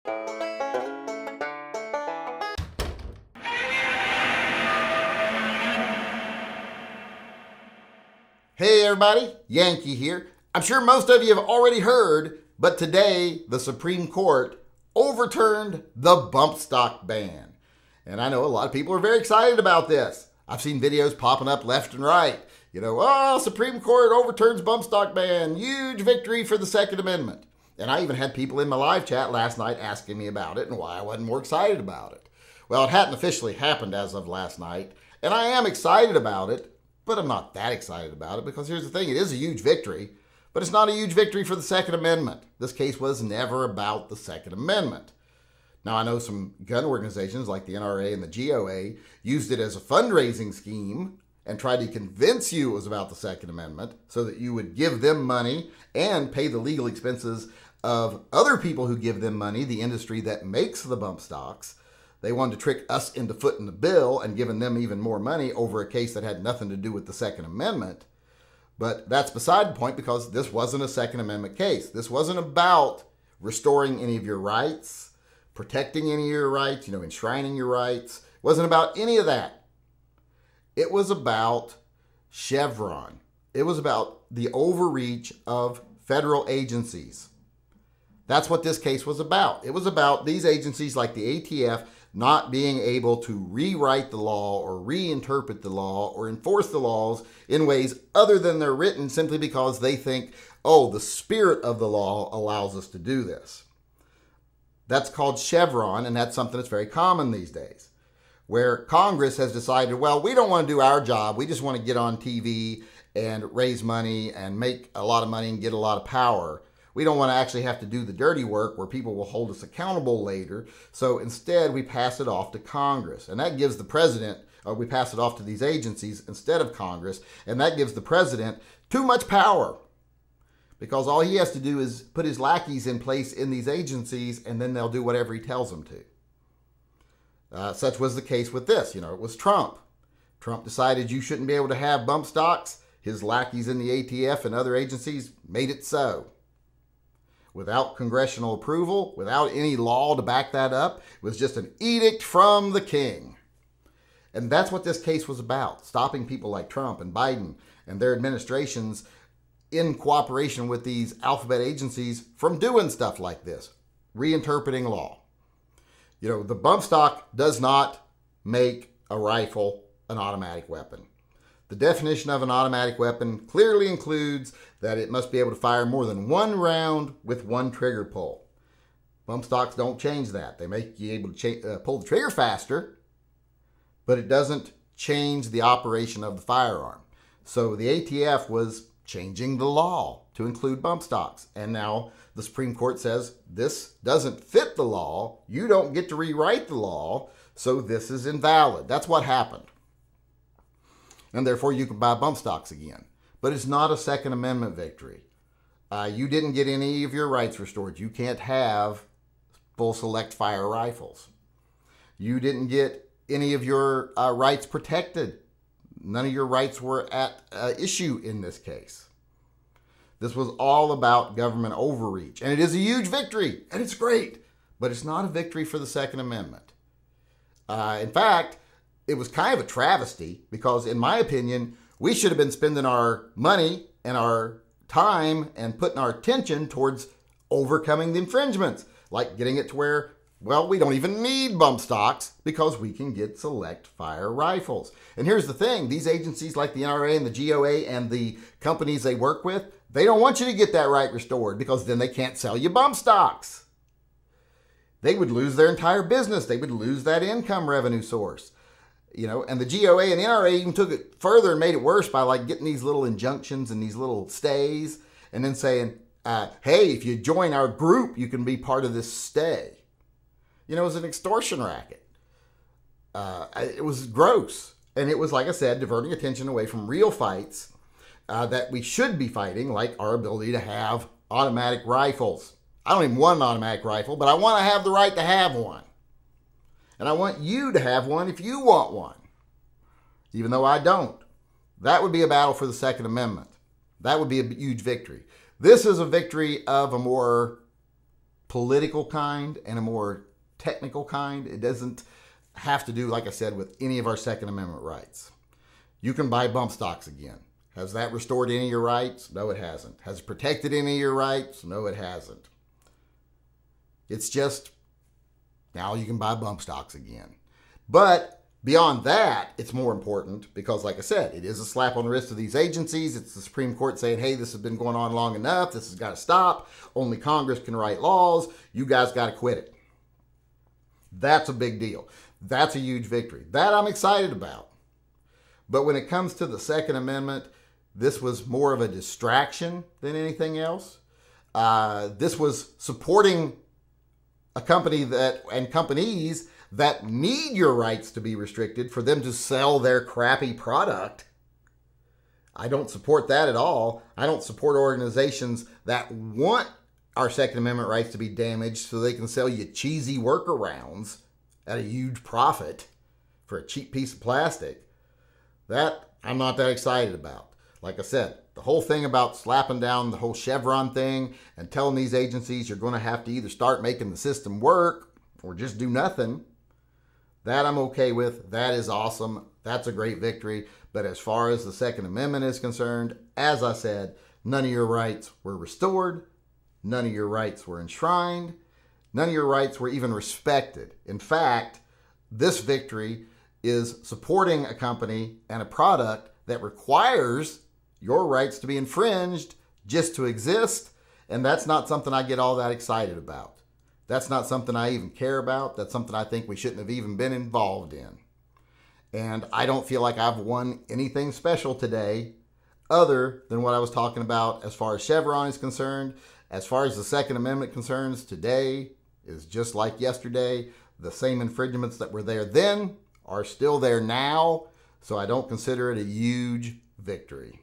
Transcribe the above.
Hey everybody, Yankee here. I'm sure most of you have already heard, but today the Supreme Court overturned the Bumpstock ban. And I know a lot of people are very excited about this. I've seen videos popping up left and right. Supreme Court overturns Bumpstock ban. Huge victory for the Second Amendment. And I even had people in my live chat last night asking me about it and why I wasn't more excited about it. Well, it hadn't officially happened as of last night, and I am excited about it. But I'm not that excited about it because here's the thing, it is a huge victory, but it's not a huge victory for the Second Amendment. This case was never about the Second Amendment. Now, I know some gun organizations like the NRA and the GOA used it as a fundraising scheme and tried to convince you it was about the Second Amendment so that you would give them money and pay the legal expenses of other people who give them money, the industry that makes the bump stocks. They wanted to trick us into footing the bill and giving them even more money over a case that had nothing to do with the Second Amendment. But that's beside the point because this wasn't a Second Amendment case. This wasn't about restoring any of your rights, protecting any of your rights, enshrining your rights. It wasn't about any of that. It was about Chevron. It was about the overreach of federal agencies. That's what this case was about. It was about these agencies like the ATF not being able to rewrite the law or reinterpret the law or enforce the laws in ways other than they're written simply because they think, the spirit of the law allows us to do this. That's called Chevron, and that's something that's very common these days, where Congress has decided, we don't want to do our job. We just want to get on TV and raise money and make a lot of money and get a lot of power. We don't want to actually have to do the dirty work where people will hold us accountable later. So instead, we pass it off to Congress. And that gives the president, or we pass it off to these agencies instead of Congress. And that gives the president too much power. Because all he has to do is put his lackeys in place in these agencies, and then they'll do whatever he tells them to. Such was the case with this. It was Trump. Trump decided you shouldn't be able to have bump stocks. His lackeys in the ATF and other agencies made it so. Without congressional approval, without any law to back that up. It was just an edict from the king. And that's what this case was about, stopping people like Trump and Biden and their administrations in cooperation with these alphabet agencies from doing stuff like this, reinterpreting law. The bump stock does not make a rifle an automatic weapon. The definition of an automatic weapon clearly includes that it must be able to fire more than one round with one trigger pull. Bump stocks don't change that. They make you able to pull the trigger faster, but it doesn't change the operation of the firearm. So the ATF was changing the law to include bump stocks. And now the Supreme Court says this doesn't fit the law. You don't get to rewrite the law, so this is invalid. That's what happened. And therefore you can buy bump stocks again. But it's not a Second Amendment victory. You didn't get any of your rights restored. You can't have full select fire rifles. You didn't get any of your rights protected. None of your rights were at issue in this case. This was all about government overreach. And it is a huge victory, and it's great. But it's not a victory for the Second Amendment. In fact, it was kind of a travesty because, in my opinion, we should have been spending our money and our time and putting our attention towards overcoming the infringements, like getting it to where, we don't even need bump stocks because we can get select fire rifles. And here's the thing, these agencies like the NRA and the GOA and the companies they work with, they don't want you to get that right restored because then they can't sell you bump stocks. They would lose their entire business. They would lose that income revenue source. And the GOA and the NRA even took it further and made it worse by getting these little injunctions and these little stays and then saying, hey, if you join our group, you can be part of this stay. It was an extortion racket. It was gross. And it was, like I said, diverting attention away from real fights that we should be fighting, like our ability to have automatic rifles. I don't even want an automatic rifle, but I want to have the right to have one. And I want you to have one if you want one, even though I don't. That would be a battle for the Second Amendment. That would be a huge victory. This is a victory of a more political kind and a more technical kind. It doesn't have to do, like I said, with any of our Second Amendment rights. You can buy bump stocks again. Has that restored any of your rights? No, it hasn't. Has it protected any of your rights? No, it hasn't. It's just now you can buy bump stocks again. But beyond that, it's more important because, like I said, it is a slap on the wrist of these agencies. It's the Supreme Court saying, hey, this has been going on long enough. This has got to stop. Only Congress can write laws. You guys got to quit it. That's a big deal. That's a huge victory. That I'm excited about. But when it comes to the Second Amendment, this was more of a distraction than anything else. This was supporting a company and companies that need your rights to be restricted for them to sell their crappy product. I don't support that at all. I don't support organizations that want our Second Amendment rights to be damaged so they can sell you cheesy workarounds at a huge profit for a cheap piece of plastic. That I'm not that excited about. Like I said, the whole thing about slapping down the whole Chevron thing and telling these agencies you're going to have to either start making the system work or just do nothing, that I'm okay with. That is awesome. That's a great victory. But as far as the Second Amendment is concerned, as I said, none of your rights were restored. None of your rights were enshrined. None of your rights were even respected. In fact, this victory is supporting a company and a product that requires your rights to be infringed just to exist. And that's not something I get all that excited about. That's not something I even care about. That's something I think we shouldn't have even been involved in. And I don't feel like I've won anything special today other than what I was talking about as far as Chevron is concerned. As far as the Second Amendment concerns, today is just like yesterday. The same infringements that were there then are still there now. So I don't consider it a huge victory.